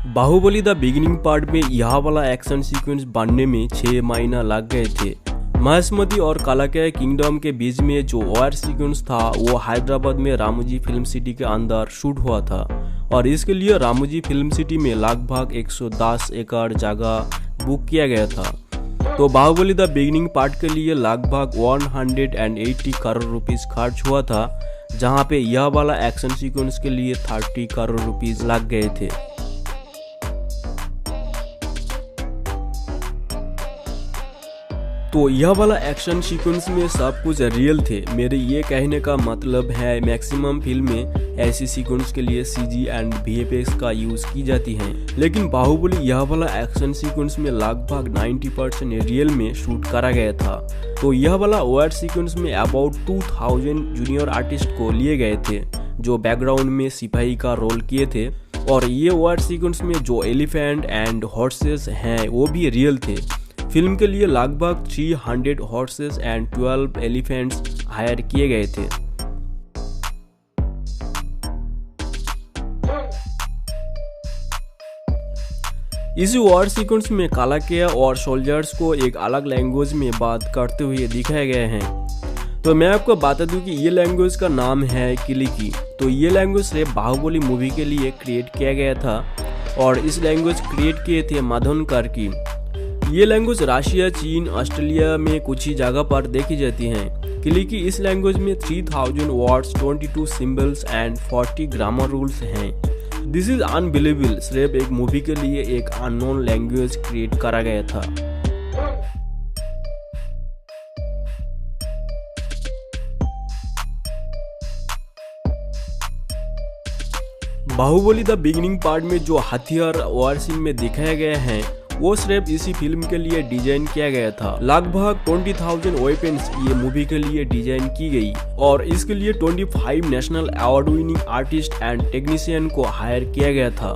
Baahubali the beginning part में यह वाला एक्शन सीक्वेंस बनने में 6 महीना लग गए थे। महेशमती और कालाकेया किंगडम के बीच में जो वार सीक्वेंस था वो हैदराबाद में रामोजी फिल्म सिटी के अंदर शूट हुआ था और इसके लिए रामोजी फिल्म सिटी में लगभग 110 एकड़ जगह बुक किया गया था। तो बाहुबली द बिगिनिंग पार्ट के लिए लगभग 180 करोड़ रुपीस खर्च हुआ था, जहां पे यह वाला एक्शन सीक्वेंस के लिए 30 करोड़ रुपीस लग गए थे। तो यह वाला एक्शन सीक्वेंस में सब कुछ रियल थे। मेरे ये कहने का मतलब है मैक्सिमम फिल्म में ऐसी सीक्वेंस के लिए सीजी एंड वीएफएक्स का यूज की जाती हैं, लेकिन बाहुबली यह वाला एक्शन सीक्वेंस में लगभग 90% रियल में शूट करा गया था। तो यह वाला वार सीक्वेंस में अबाउट 2000 जूनियर आर्टिस्ट को लिए गए थे जो बैकग्राउंड में सिपाही का रोल किए थे, और ये वार सीक्वेंस में जो एलिफेंट एंड हॉर्सेस हैं वो भी रियल थे। फिल्म के लिए लगभग 300 हॉर्सेस एंड 12 एलिफेंट्स हायर किए गए थे। इस वॉर सीक्वेंस में कालाकेया और सोल्जर्स को एक अलग लैंग्वेज में बात करते हुए दिखाए गए हैं। तो मैं आपको बता दूं कि ये लैंग्वेज का नाम है किलिकी। तो ये लैंग्वेज सिर्फ बाहुबली मूवी के लिए क्रिएट किया गया था और इस लैंग्वेज क्रिएट किए थे मदन कार्की। ये लैंग्वेज रशिया, चीन, ऑस्ट्रेलिया में कुछ ही जगह पर देखी जाती हैं। किलिकी इस लैंग्वेज में 3000 words, 22 symbols and 40 grammar rules हैं। This is unbelievable. सिर्फ एक मूवी के लिए एक अननोन लैंग्वेज क्रिएट करा गया था। बाहुबली द बिगिनिंग पार्ट में जो हथियार वार सीन में दिखाया गया है वो सिर्फ इसी फिल्म के लिए डिजाइन किया गया था। लगभग 20,000 वेपन्स ये मूवी के लिए डिजाइन की गई और इसके लिए 25 national award winning artist and technician को हायर किया गया था।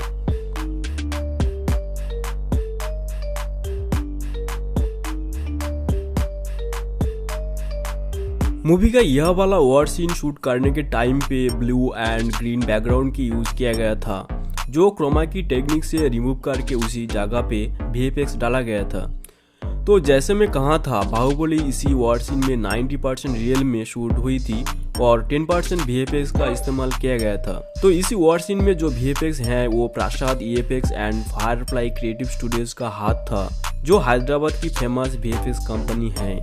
मूवी का यह वाला वॉर सीन शूट करने के टाइम पे ब्लू एंड ग्रीन बैकग्राउंड की यूज किया गया था, जो क्रोमा की टेक्निक से रिमूव करके उसी जगह पे वीएफएक्स डाला गया था। तो जैसे मैं कहा था, बाहुबली इसी वॉर सीन में 90% रियल में शूट हुई थी और 10% वीएफएक्स का इस्तेमाल किया गया था। तो इसी वॉर सीन में जो वीएफएक्स हैं वो प्रसाद ईएफएक्स एंड फायरफ्लाई क्रिएटिव स्टूडियोज का हाथ था, जो हैदराबाद की फेमस वीएफएक्स कंपनी है।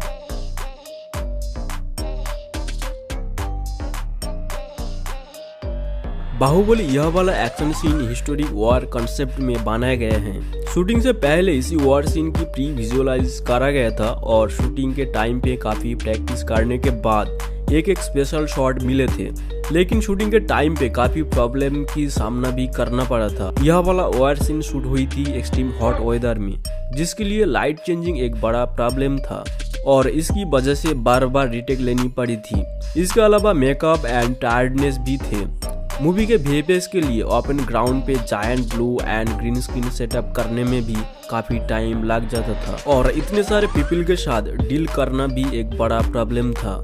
बाहुबली यह वाला action scene historic war concept में बनाया गया है। शूटिंग से पहले इसी वॉर सीन की प्री विजुअलाइज करा गया था और शूटिंग के टाइम पे काफी प्रैक्टिस करने के बाद एक स्पेशल शॉट मिले थे, लेकिन शूटिंग के टाइम पे काफी प्रॉब्लम की सामना भी करना पड़ा था। यह वाला वॉर सीन शूट हुई थी एक्सट्रीम हॉट वेदर में, जिसके लिए लाइट चेंजिंग एक बड़ा प्रॉब्लम था और इसकी वजह से बार बार रीटेक लेनी पड़ी थी। इसके अलावा मेकअप एंड टायर्डनेस भी थे। मूवी के वीएफएक्स के लिए ओपन ग्राउंड पे giant blue and green screen setup करने में भी काफी टाइम लग जाता था और इतने सारे पीपल के साथ डील करना भी एक बड़ा प्रॉब्लम था।